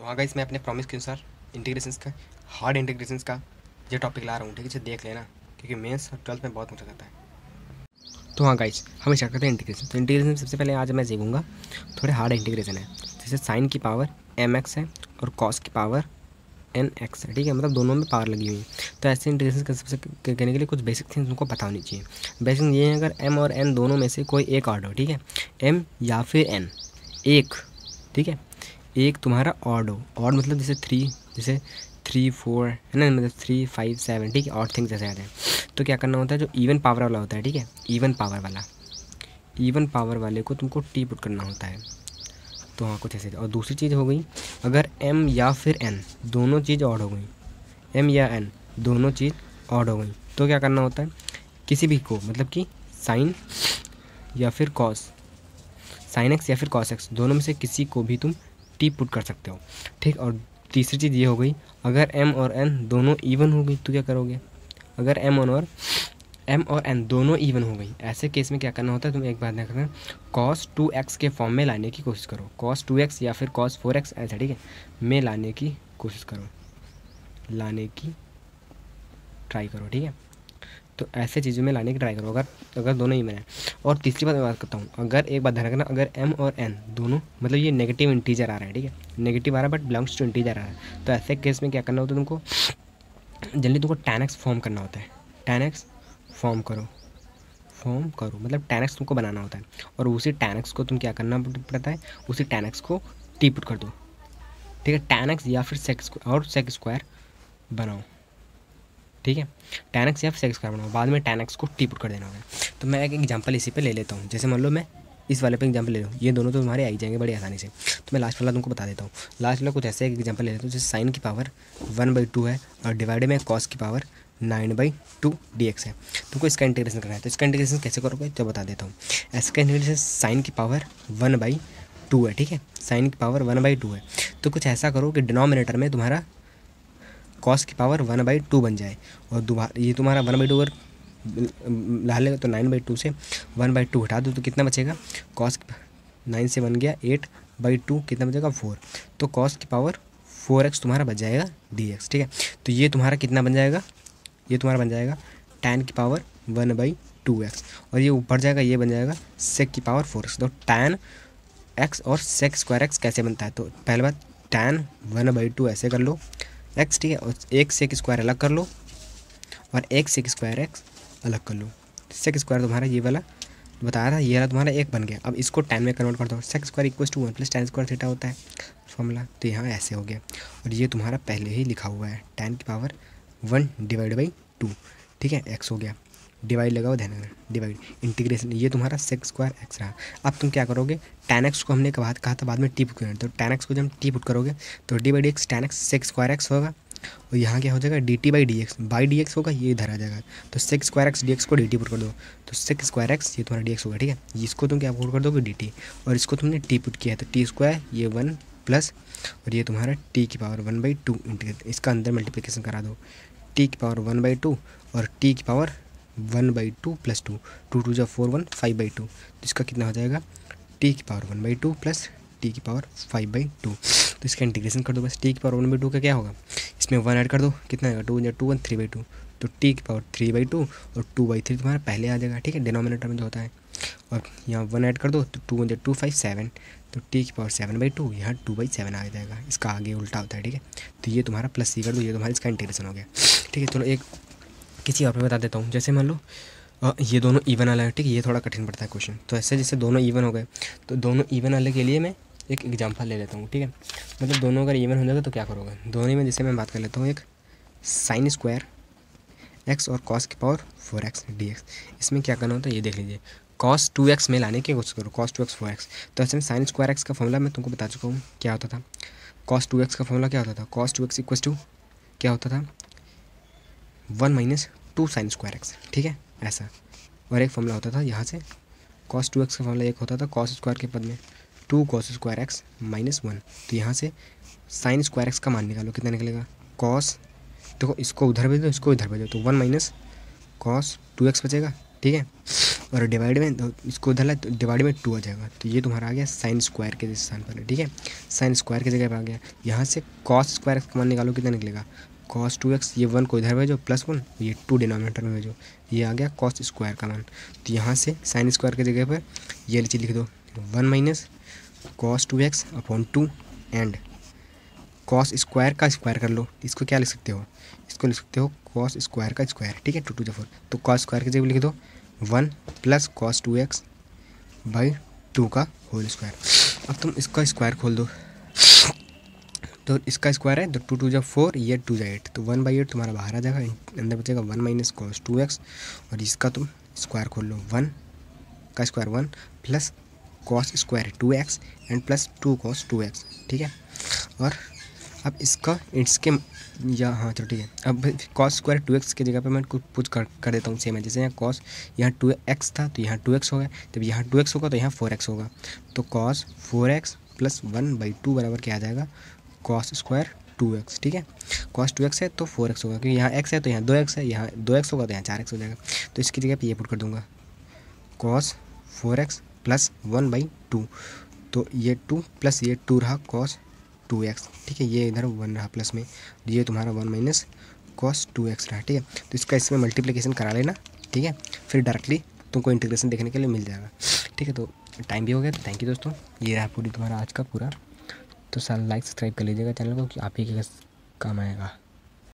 तो हाँ गाइस, मैं अपने प्रॉमिस के अनुसार इंटीग्रेशंस का हार्ड इंटीग्रेशंस का ये टॉपिक ला रहा हूँ, ठीक है। इसे देख लेना क्योंकि मेंस और ट्वेल्थ में बहुत पूछा जाता है। तो हाँ गाइस, हम स्टार्ट करते हैं इंटीग्रेशन। तो इंटीग्रेशन सबसे पहले आज मैं सीखूंगा थोड़े हार्ड इंटीग्रेशन है, जैसे साइन की पावर mx है और कॉस की पावर nx है, ठीक है। मतलब दोनों में पावर लगी हुई है। तो ऐसे इंटीग्रेशन का सबसे करने के लिए कुछ बेसिक थिंग्स उनको पता होनी चाहिए। बेसिक ये है, अगर m और n दोनों में से कोई एक ऑड हो, ठीक है, m या फिर n एक, ठीक है, एक तुम्हारा ऑड हो। ऑड मतलब जैसे 3 4 है ना, मतलब 3 5 7, ठीक है। ऑड थिंग्स जैसे आते हैं तो क्या करना होता है, जो इवन पावर वाला होता है, ठीक है, इवन पावर वाले को तुमको टी पुट करना होता है। तो हाँ, कुछ ऐसे। और दूसरी चीज़ हो गई, अगर m या फिर n दोनों चीज़ ऑड हो गई, m या n दोनों चीज़ ऑड हो गई, तो क्या करना होता है, किसी भी को, मतलब कि साइन या फिर कॉस, साइन x या फिर कॉस x दोनों में से किसी को भी तुम टी पुट कर सकते हो, ठीक। और तीसरी चीज़ ये हो गई, अगर m और n दोनों इवन हो गई तो क्या करोगे, अगर m और n दोनों इवन हो गई, ऐसे केस में क्या करना होता है, तुम एक बात देखना, cos 2x के फॉर्म में लाने की कोशिश करो, cos 2x या फिर cos 4x ऐसा, ठीक है, में लाने की कोशिश करो, लाने की ट्राई करो, ठीक है। तो ऐसे चीज़ों में लाने की ट्राई करो अगर दोनों इवन है। और तीसरी बात मैं बात करता हूँ, अगर एक बात ध्यान रखना, अगर m और n दोनों, मतलब ये नेगेटिव इंटीजर आ रहा है, ठीक है, नेगेटिव आ रहा है बट बिलोंग्स टू इंटीजर आ रहा है, तो ऐसे केस में क्या करना होता है, तुमको जल्दी तुमको tan x फॉर्म करना होता है। tan x फॉर्म करो, मतलब tan x तुमको बनाना होता है। और उसी tan x को तुम क्या करना पड़ता है, उसी tan x को टी पुट कर दो, ठीक है। tan x या फिर sec स्क्वायर बनाओ, ठीक है। tan x या फिर sec स्क्वायर बनाओ, बाद में tan x को टी पुट कर देना होगा। तो मैं एक एग्जांपल इसी पे ले लेता हूँ, जैसे मान लो मैं इस वाले पे एग्जांपल ले लूँ, ये दोनों तो तुम्हारे आ ही जाएंगे बड़ी आसानी से। तो मैं लास्ट वाला तुमको बता देता हूँ। लास्ट वाला कुछ ऐसे एक एग्जांपल ले लेता हूँ, जैसे साइन की पावर 1/2 है और डिवाइडेड में कॉस की पावर 9/2 dx है। तुमको इसका इंटीग्रेशन करना है, तो इसका इंटीग्रेशन कैसे करोगे तो बता देता हूँ। इसका इंटीग्रेशन साइन की पावर 1/2 है, ठीक है, साइन की पावर 1/2 है। तो कुछ ऐसा करो कि डिनोमिनेटर में तुम्हारा कॉस की पावर 1/2 बन जाए, और ये तुम्हारा 1/2 अगर ला लेगा तो 9/2 से 1/2 हटा दो तो कितना बचेगा, कॉस 9 से 1 गया 8/2, कितना बचेगा 4। तो कॉस की पावर 4x तुम्हारा बच जाएगा dx, ठीक है। तो ये तुम्हारा कितना बन जाएगा, ये तुम्हारा बन जाएगा tan की पावर 1/2x, और ये ऊपर जाएगा, ये बन जाएगा sec की पावर 4x। तो tan x और sec स्क्वायर x कैसे बनता है, तो पहले बात tan 1/2 ऐसे कर लो x, ठीक है, और एक sec स्क्वायर अलग कर लो और एक sec स्क्वायर x अलग कर लो। sec स्क्वायर तुम्हारा ये वाला बताया था, ये वाला तुम्हारा एक बन गया। अब इसको tan में कन्वर्ट कर दो, sec square equal to 1 + tan square theta होता है फॉर्मूला। तो यहाँ ऐसे हो गया, और ये तुम्हारा पहले ही लिखा हुआ है, tan की पावर 1/2, ठीक है, x हो गया। डिवाइड लगाओ, ध्यान रखना, डिवाइड इंटीग्रेशन, ये तुम्हारा sec स्क्वायर x रहा। अब तुम क्या करोगे, tan x को हमने कहा था बाद में टी पुट करना, तो tan x को जब टी पुट करोगे तो d/dx tan x sec square x होगा, और यहाँ क्या हो जाएगा dt/dx बाई dx होगा, ये इधर आ जाएगा। तो sec स्क्वायर x dx को dt पुट कर दो, तो sec स्क्वायर x ये तुम्हारा dx होगा, ठीक है। इसको तुम क्या पुट कर दोगे dt, और इसको तुमने टी पुट किया है तो टी स्क्वायर ये 1 प्लस, और ये तुम्हारा t की पावर 1/2 इंटीग्रेट, इसका अंदर मल्टीप्लिकेशन करा दो, t की पावर 1/2 और t की पावर 1/2 + 2, 2 2 जा 4 1 5/2, तो इसका कितना हो जाएगा t की पावर 1/2 प्लस t की पावर 5/2। तो इसका इंटीग्रेशन कर दो बस। t की पावर 1/2 का क्या होगा, इसमें 1 ऐड कर दो, कितना आएगा 2 × 2 1 3/2, तो t की पावर 3/2 और 2/3 तुम्हारा पहले आ जाएगा, ठीक है, डिनोमिनेटर में जो होता है। और यहाँ 1 ऐड कर दो तो 2 × 2 5 7, तो t की पावर 7/2, यहाँ 2/7 आ जाएगा, इसका आगे उल्टा होता है, ठीक है। तो ये तुम्हारा प्लस सी कर दो, ये तुम्हारा इसका इंटीग्रेशन हो गया, ठीक है। चलो एक किसी और पे बता देता हूँ, जैसे मान लो ये दोनों इवन वाला है, ठीक है, ये थोड़ा कठिन पड़ता है क्वेश्चन। तो ऐसे जैसे दोनों इवन हो गए, तो दोनों इवन वाले के लिए मैं एक एग्जांपल ले लेता हूँ, ठीक है। मतलब दोनों अगर इवन हो जाएगा तो क्या करोगे, दोनों में जैसे मैं बात कर लेता हूँ, एक साइन स्क्वायर x और कॉस की पावर 4x dx। इसमें क्या करना होता है ये देख लीजिए, cos 2x में लाने की कोशिश करो, cos 2x 4x। तो ऐसे में साइन स्क्वायर x का फॉर्मूला मैं तुमको बता चुका हूँ क्या होता था, cos 2x का फॉर्मूला क्या होता था, cos 2x इक्वल टू क्या होता था 1 - 2 साइन स्क्वायर x, ठीक है, ऐसा। और एक फॉर्मूला होता था यहाँ से, cos 2x का फॉर्मूला एक होता था cos स्क्वायर के पद में 2 cos स्क्वायर x - 1। तो यहाँ से साइन स्क्वायर x का मान निकालो, कितना निकलेगा, cos, देखो इसको उधर भेज दो, इसको इधर भेजो, तो 1 - cos 2x बचेगा, ठीक है। और डिवाइड में तो इसको उधर ला तो डिवाइड में 2 आ जाएगा, तो ये तुम्हारा आ गया साइन स्क्वायर के स्थान पर। ठीक है, साइन स्क्वायर की जगह पर आ गया। यहाँ से कॉस स्क्वायर का मान निकालो, कितना निकलेगा cos 2x, ये 1 को इधर भेजो +1, ये 2 डिनोमिनेटर में भेजो, ये आ गया cos स्क्वायर का मान। तो यहाँ से साइन स्क्वायर की जगह पर ये चीज़ लिख दो 1 - cos 2x upon 2 and cos square का स्क्वायर कर लो, इसको क्या लिख सकते हो, इसको लिख सकते हो cos स्क्वायर का स्क्वायर। ठीक है, 2 × 4, तो cos स्क्वायर की जगह लिख दो 1 + cos 2x बाई 2 का होल स्क्वायर। अब तुम इसका स्क्वायर खोल दो, तो इसका स्क्वायर है तो 2 × 2 = 4, ये 2 × 8, तो 1/8 तुम्हारा बाहर आ जाएगा, अंदर बचेगा 1 - cos 2x, और इसका तुम स्क्वायर खोल लो 1 का square 1 + cos square 2x and +2 cos 2x। ठीक है, और अब इसका इसके या हाँ चलो ठीक है, अब cos स्क्वायर 2x की जगह पे मैं कुछ पुट कर देता हूँ, सेम है जैसे यहाँ cos यहाँ 2x था तो यहाँ 2x हो गया, जब यहाँ 2x होगा तो यहाँ 4x होगा, तो cos 4x + 1/2 बराबर क्या आ जाएगा cos स्क्वायर 2x। ठीक है, cos 2x है तो 4x होगा, क्योंकि यहाँ x है तो यहाँ 2x है, यहाँ 2x होगा तो यहाँ 4x हो जाएगा, तो इसकी जगह पे ये पुट कर दूंगा cos 4x + 1/2, तो ये 2 + ये 2 रहा cos 2x। ठीक है, ये इधर 1 रहा प्लस में, ये तुम्हारा 1 - cos 2x रहा। ठीक है, तो इसका इसमें मल्टीप्लिकेशन करा लेना। ठीक है, फिर डायरेक्टली तुमको इंटीग्रेशन देखने के लिए मिल जाएगा। ठीक है, तो टाइम भी हो गया, तो थैंक यू दोस्तों, ये रहा पूरी तुम्हारा आज का पूरा। तो लाइक सब्सक्राइब कर लीजिएगा चैनल को, कि आप ही के काम आएगा।